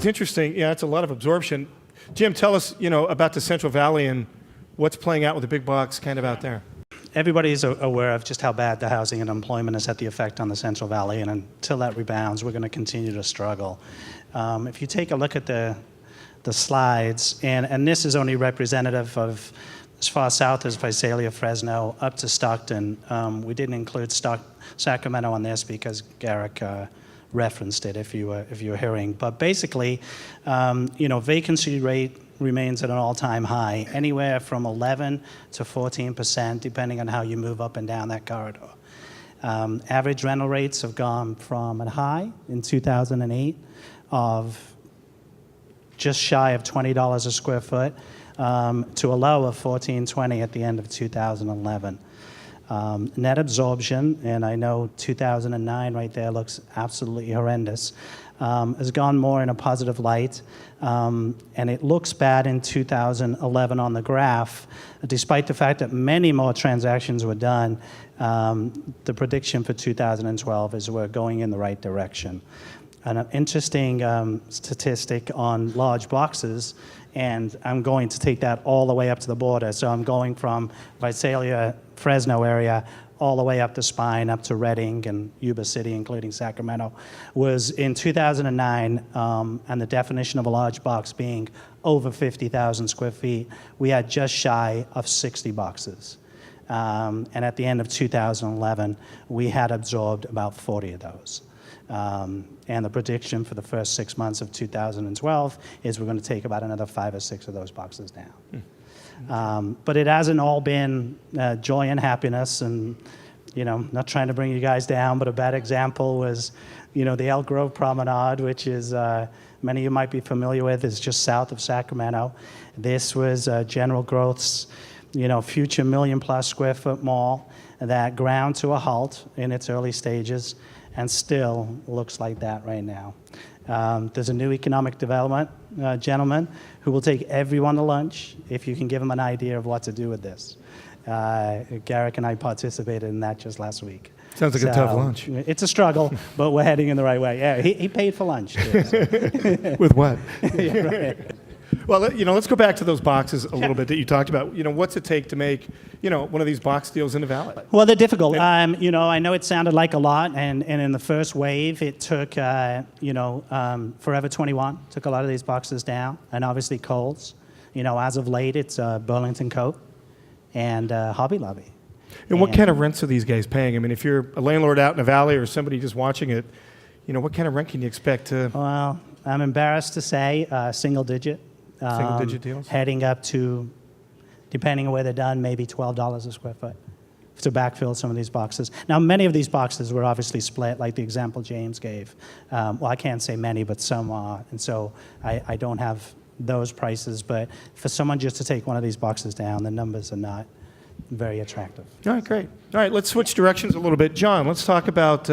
it's interesting. Yeah, it's a lot of absorption. Jim, tell us, about the Central Valley and what's playing out with the big box kind of out there. Everybody's aware of just how bad the housing and employment has had the effect on the Central Valley, and until that rebounds, we're going to continue to struggle. If you take a look at the slides, and this is only representative of as far south as Visalia, Fresno, up to Stockton. We didn't include Sacramento on this because Garrick referenced it if you were hearing. But basically, vacancy rate remains at an all-time high, anywhere from 11 to 14%, depending on how you move up and down that corridor. Average rental rates have gone from a high in 2008 of just shy of $20 a square foot to a low of $14.20 at the end of 2011. Net absorption, and I know 2009 right there looks absolutely horrendous, has gone more in a positive light, and it looks bad in 2011 on the graph, despite the fact that many more transactions were done. The prediction for 2012 is we're going in the right direction. An interesting statistic on large boxes, and I'm going to take that all the way up to the border. So I'm going from Visalia, Fresno area, all the way up the spine, up to Redding and Yuba City, including Sacramento, was in 2009, and the definition of a large box being over 50,000 square feet, we had just shy of 60 boxes. And at the end of 2011, we had absorbed about 40 of those. And the prediction for the first 6 months of 2012 is we're going to take about another 5 or 6 of those boxes down. But it hasn't all been joy and happiness, and not trying to bring you guys down, but a bad example was the Elk Grove Promenade, which is many of you might be familiar with, is just south of Sacramento. This was General Growth's future million-plus square foot mall that ground to a halt in its early stages, and still looks like that right now. There's a new economic development gentleman who will take everyone to lunch if you can give him an idea of what to do with this. Garrick and I participated in that just last week. Sounds like a tough lunch. It's a struggle, but we're heading in the right way. Yeah, he paid for lunch too, so. With what? Yeah, right. Well, let's go back to those boxes a little bit that you talked about. What's it take to make, one of these box deals in the Valley? Well, they're difficult. I know it sounded like a lot, and in the first wave, it took, Forever 21 took a lot of these boxes down, and obviously Kohl's. As of late, it's Burlington Coat and Hobby Lobby. And what kind of rents are these guys paying? I mean, if you're a landlord out in the Valley or somebody just watching it, what kind of rent can you expect to? Well, I'm embarrassed to say single digit. Single-digit deals? Heading up to, depending on where they're done, maybe $12 a square foot to backfill some of these boxes. Now, many of these boxes were obviously split, like the example James gave. Well, I can't say many, but some are. And so I don't have those prices. But for someone just to take one of these boxes down, the numbers are not very attractive. All right, great. All right, let's switch directions a little bit. John, let's talk about,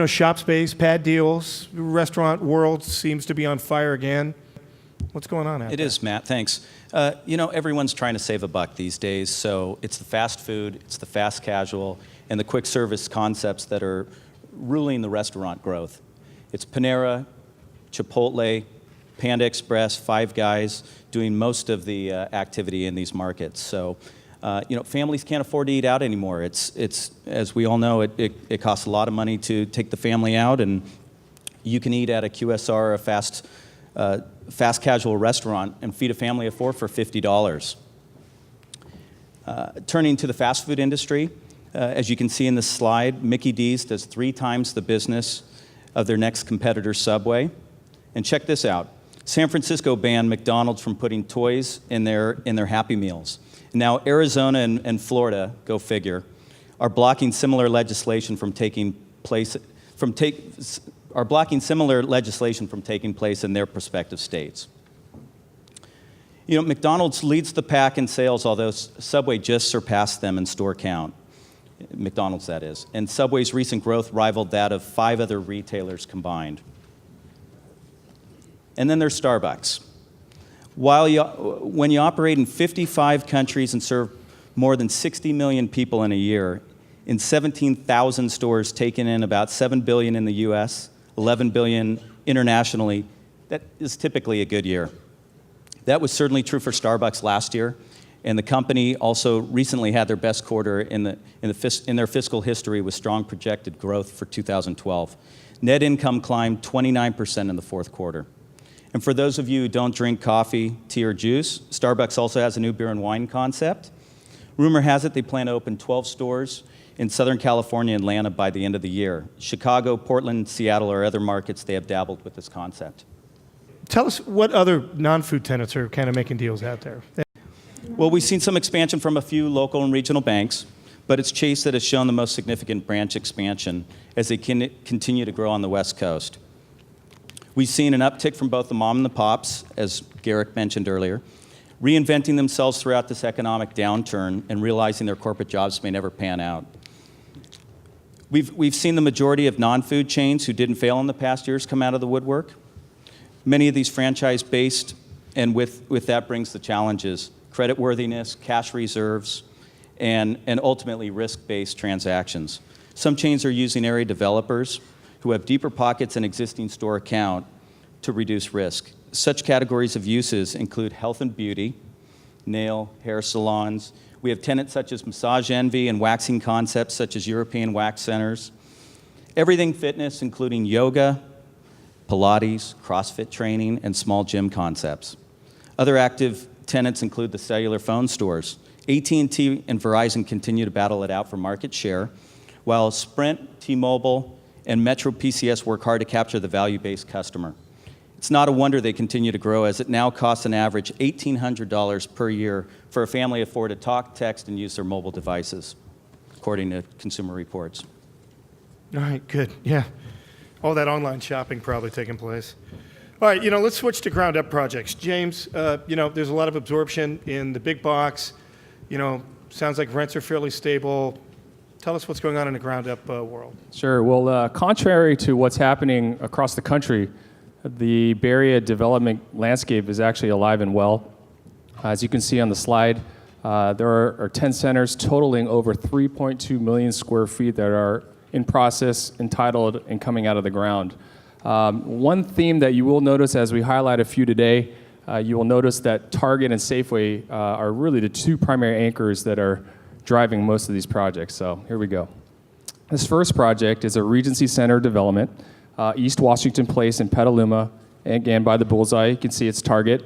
shop space, pad deals. Restaurant world seems to be on fire again. What's going on out there? It is, Matt. Thanks. Everyone's trying to save a buck these days, so it's the fast food, it's the fast casual, and the quick service concepts that are ruling the restaurant growth. It's Panera, Chipotle, Panda Express, Five Guys doing most of the activity in these markets. So, families can't afford to eat out anymore. It's as we all know, it costs a lot of money to take the family out, and you can eat at a QSR, a fast casual restaurant, and feed a family of 4 for $50. Turning to the fast food industry, as you can see in this slide, Mickey D's does 3 times the business of their next competitor, Subway. And check this out. San Francisco banned McDonald's from putting toys in their Happy Meals. Now, Arizona and Florida, go figure, are blocking similar legislation from taking place in their prospective states. McDonald's leads the pack in sales, although Subway just surpassed them in store count. McDonald's, that is. And Subway's recent growth rivaled that of 5 other retailers combined. And then there's Starbucks. When you operate in 55 countries and serve more than 60 million people in a year, in 17,000 stores taking in about $7 billion in the U.S., $11 billion internationally, that is typically a good year. That was certainly true for Starbucks last year, and the company also recently had their best quarter in their fiscal history with strong projected growth for 2012. Net income climbed 29% in the fourth quarter. And for those of you who don't drink coffee, tea, or juice, Starbucks also has a new beer and wine concept. Rumor has it they plan to open 12 stores in Southern California and Atlanta by the end of the year. Chicago, Portland, Seattle are other markets they have dabbled with this concept. Tell us what other non-food tenants are kind of making deals out there. Well, we've seen some expansion from a few local and regional banks, but it's Chase that has shown the most significant branch expansion as they continue to grow on the West Coast. We've seen an uptick from both the mom and the pops, as Garrick mentioned earlier, reinventing themselves throughout this economic downturn and realizing their corporate jobs may never pan out. We've seen the majority of non-food chains who didn't fail in the past years come out of the woodwork. Many of these franchise-based, and with that brings the challenges, creditworthiness, cash reserves, and ultimately risk-based transactions. Some chains are using area developers who have deeper pockets and existing store account to reduce risk. Such categories of uses include health and beauty, nail, hair salons. We have tenants such as Massage Envy and waxing concepts such as European Wax Centers. Everything fitness, including yoga, Pilates, CrossFit training, and small gym concepts. Other active tenants include the cellular phone stores. AT&T and Verizon continue to battle it out for market share, while Sprint, T-Mobile, and Metro PCS work hard to capture the value-based customer. It's not a wonder they continue to grow, as it now costs an average $1,800 per year for a family to afford to talk, text, and use their mobile devices, according to Consumer Reports. All right, good. Yeah. All that online shopping probably taking place. All right, let's switch to ground-up projects. James, there's a lot of absorption in the big box. Sounds like rents are fairly stable. Tell us what's going on in the ground-up world. Sure. Well, contrary to what's happening across the country, the Bay Area development landscape is actually alive and well. As you can see on the slide, there are 10 centers totaling over 3.2 million square feet that are in process, entitled, and coming out of the ground. One theme that you will notice as we highlight a few today, you will notice that Target and Safeway are really the two primary anchors that are driving most of these projects. So here we go. This first project is a Regency Center development, East Washington Place in Petaluma, again by the bullseye. You can see it's Target.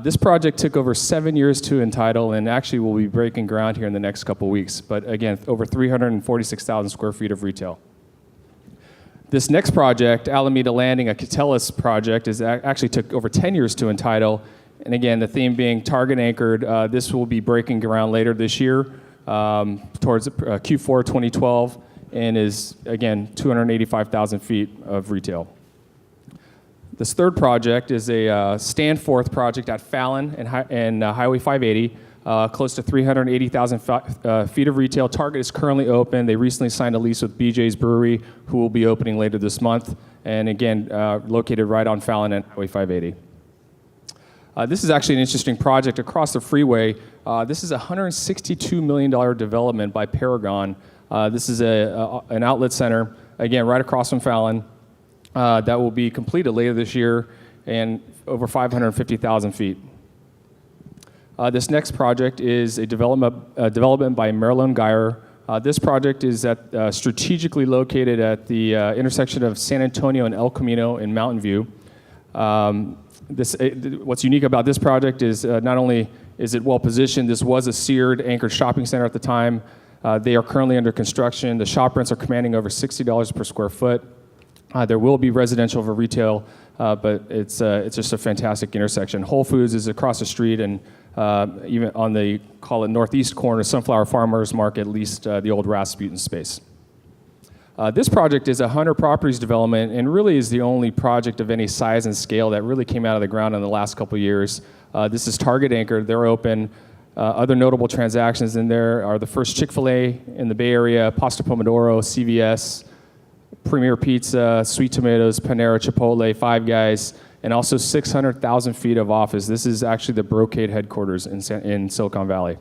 This project took over 7 years to entitle, and actually will be breaking ground here in the next couple weeks. But again, over 346,000 square feet of retail. This next project, Alameda Landing, a Catellis project, actually took over 10 years to entitle. And again, the theme being Target anchored. This will be breaking ground later this year, towards Q4 2012, and is, again, 285,000 feet of retail. This third project is a Stanforth project at Fallon and Highway 580, close to 380,000 feet of retail. Target is currently open. They recently signed a lease with BJ's Brewery, who will be opening later this month, and again, located right on Fallon and Highway 580. This is actually an interesting project across the freeway. This is a $162 million development by Paragon. This is an outlet center, again, right across from Fallon, that will be completed later this year and over 550,000 feet. This next project is a development by Marilyn Geyer. This project is strategically located at the intersection of San Antonio and El Camino in Mountain View. What's unique about this project is not only is it well positioned, this was a Seared anchored shopping center at the time. They are currently under construction. The shop rents are commanding over $60 per square foot. There will be residential for retail, but it's just a fantastic intersection. Whole Foods is across the street, and even on the, call it northeast corner, Sunflower Farmers Market leased the old Rasputin space. This project is a Hunter Properties development, and really is the only project of any size and scale that really came out of the ground in the last couple of years. This is Target anchored. They're open. Other notable transactions in there are the first Chick-fil-A in the Bay Area, Pasta Pomodoro, CVS, Premier Pizza, Sweet Tomatoes, Panera, Chipotle, Five Guys, and also 600,000 feet of office. This is actually the Brocade headquarters in Silicon Valley.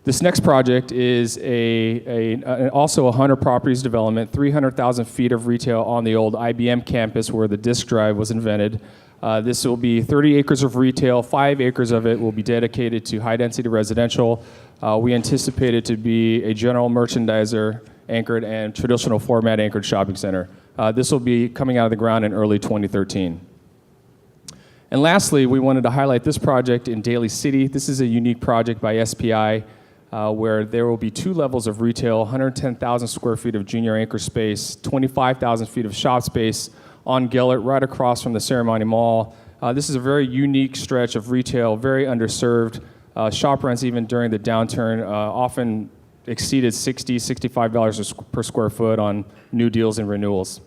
This next project is also a 100 properties development, 300,000 feet of retail on the old IBM campus where the disk drive was invented. This will be 30 acres of retail, 5 acres of it will be dedicated to high-density residential. We anticipate it to be a general merchandiser anchored and traditional format anchored shopping center. This will be coming out of the ground in early 2013. And lastly, we wanted to highlight this project in Daly City. This is a unique project by SPI where there will be 2 levels of retail, 110,000 square feet of junior anchor space, 25,000 feet of shop space on Gellert, right across from the Ceremony Mall. This is a very unique stretch of retail, very underserved. Shop rents, even during the downturn, often exceeded $60, $65 per square foot on new deals and renewals.